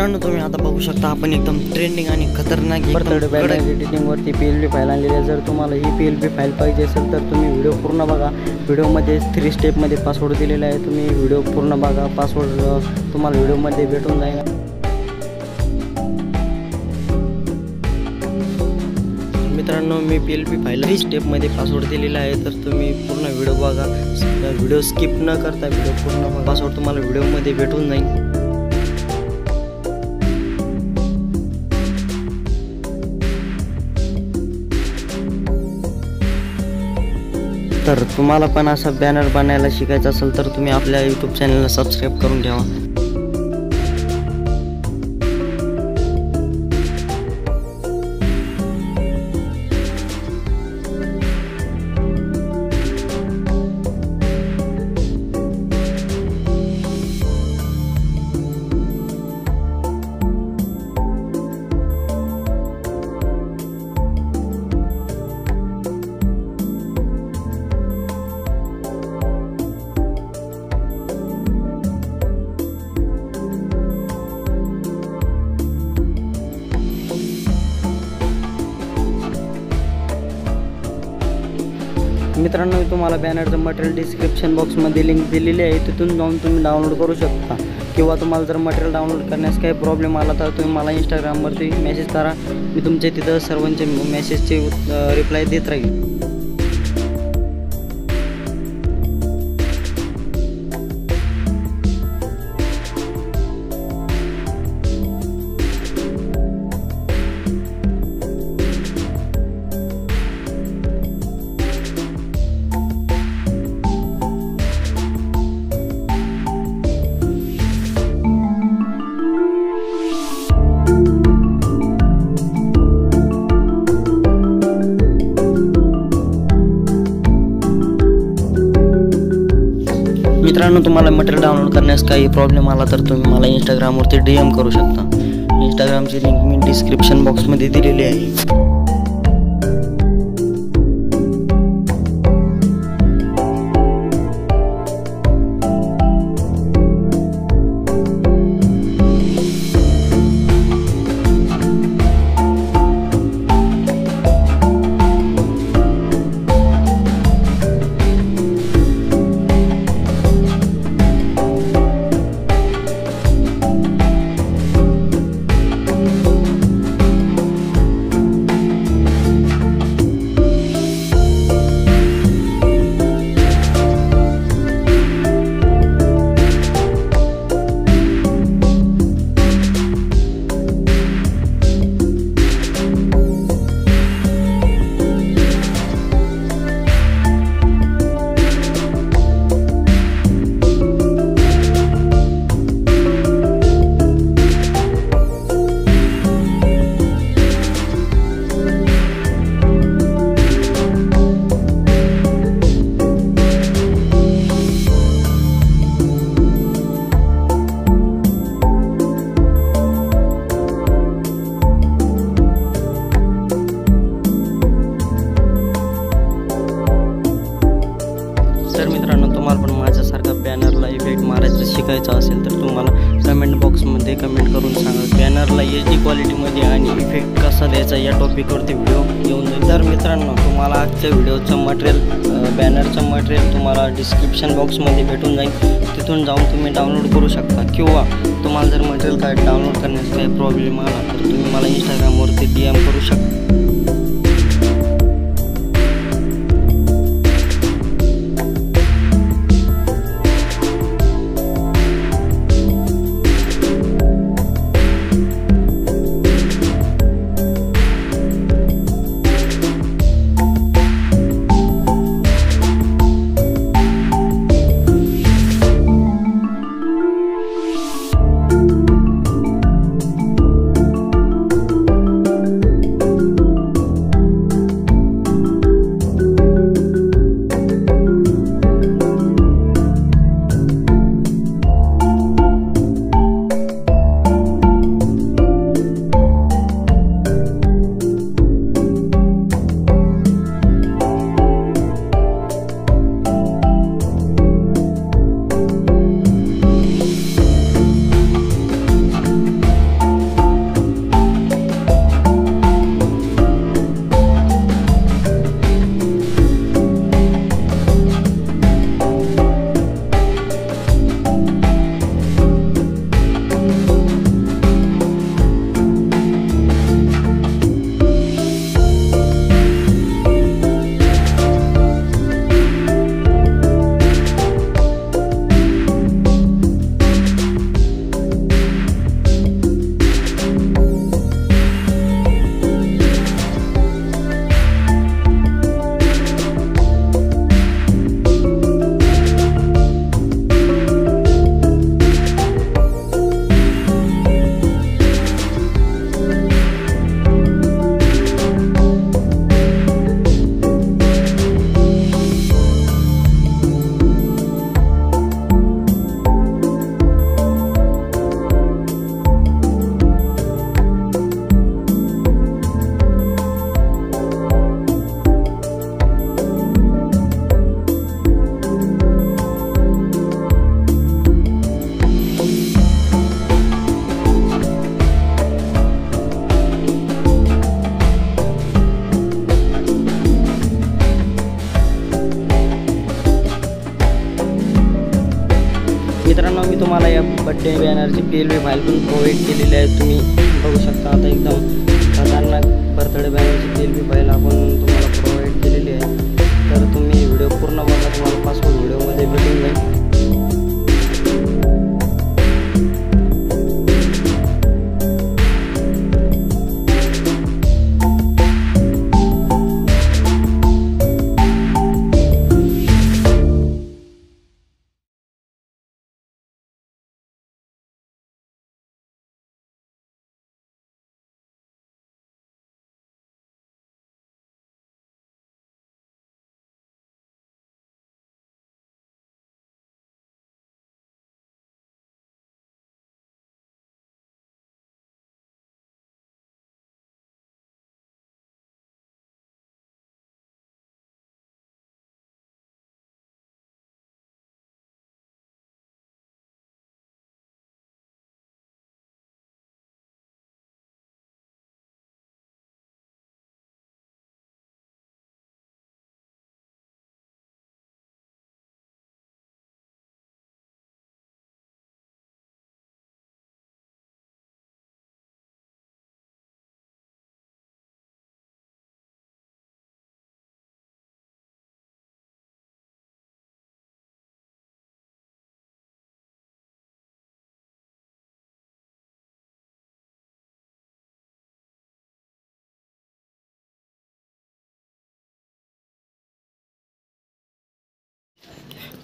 मित्रांनो तुम्ही आता बघू शकता आपण एकदम ट्रेंडिंग आणि खतरनाक एडिटिंग वरती PLB फाईल आणलेली आहे। जर तुम्हाला ही PLB फाईल पाहिजे असेल तर तुम्ही व्हिडिओ पूर्ण बघा। व्हिडिओमध्ये 3 स्टेपमध्ये पासवर्ड दिलेला आहे, तुम्ही व्हिडिओ पूर्ण बघा। पासवर्ड तुम्हाला व्हिडिओमध्ये भेटून जाईल। मित्रांनो मी PLB फाईल 3 स्टेपमध्ये पासवर्ड दिलेला आहे, तर तुम्ही पूर्ण व्हिडिओ बघा। व्हिडिओ स्किप न करता व्हिडिओ पूर्ण बघा। पासवर्ड तुम्हाला व्हिडिओमध्ये भेटून जाईल। तर तुम्हाला पण असा बॅनर बनायला शिकायचा असेल तर तुम्ही आपल्या YouTube चॅनलला सबस्क्राईब करून ठेवा। मित्रांनो तुम्हाला बॅनरचं मटेरियल डिस्क्रिप्शन बॉक्समध्ये लिंक दिलेली आहे, तिथून जाऊन तुम्ही डाउनलोड करू शकता। किंवा तुम्हाला जर मटेरियल डाउनलोड करण्यास काही प्रॉब्लेम आला तर तुम्ही मला इंस्टाग्रामवरती मेसेज करा, मी तुमच्या तिथं सर्वांचे मेसेजचे रिप्लाय देत राहील। मित्रांनो तुम्हाला मटेरियल डाउनलोड करण्यास काही प्रॉब्लेम आला तर तुम्ही मला इंस्टाग्रामवरती DM करू शकता। इंस्टाग्रामची लिंक मी डिस्क्रिप्शन बॉक्समध्ये दिलेली आहे। तर मित्रांनो तुम्हाला पण माझ्यासारखा बॅनरला इफेक्ट मारायचं शिकायचं असेल तर तुम्हाला कमेंट बॉक्समध्ये कमेंट करून सांगा। बॅनरला HD क्वालिटीमध्ये आणि इफेक्ट कसा द्यायचा या टॉपिकवरती व्हिडिओ येऊन जाईल। तर मित्रांनो तुम्हाला आजच्या व्हिडिओचं मटेरियल बॅनरचं मटेरियल तुम्हाला डिस्क्रिप्शन बॉक्समध्ये भेटून जाईल, तिथून जाऊन तुम्ही डाउनलोड करू शकता। किंवा तुम्हाला जर मटेरियल काय डाउनलोड करण्यास काही प्रॉब्लेम आला तर तुम्ही मला इंस्टाग्रामवरती DM करू शकता। ते बॅनरची PLV फाईल पण प्रोव्हाइड केलेली आहे, तुम्ही बघू शकता. आता एकदम खतरनाक बर्थडे बॅनरची PLV फाईल आपण तुम्हाला प्रोव्हाइड केलेली आहे. तर तुम्ही व्हिडिओ पूर्ण बघा, तुम्हाला पासवर्ड व्हिडिओमध्ये भेटून जाईल.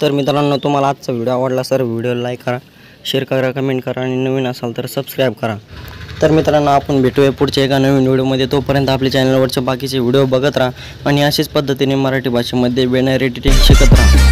तर मित्रांनो, तुम्हाला आजचा व्हिडिओ आवडला तर व्हिडिओला लाईक करा, शेअर करा, कमेंट करा आणि नवीन असाल तर सबस्क्राईब करा. तर मित्रांनो, आपण भेटूया पुढच्या एका नवीन व्हिडिओमध्ये. तोपर्यंत आपल्या चॅनलवरचे बाकीचे व्हिडिओ बघत राहा आणि अशाच पद्धतीने मराठी भाषेमध्ये बॅनर एडिटिंग शिकत राहा.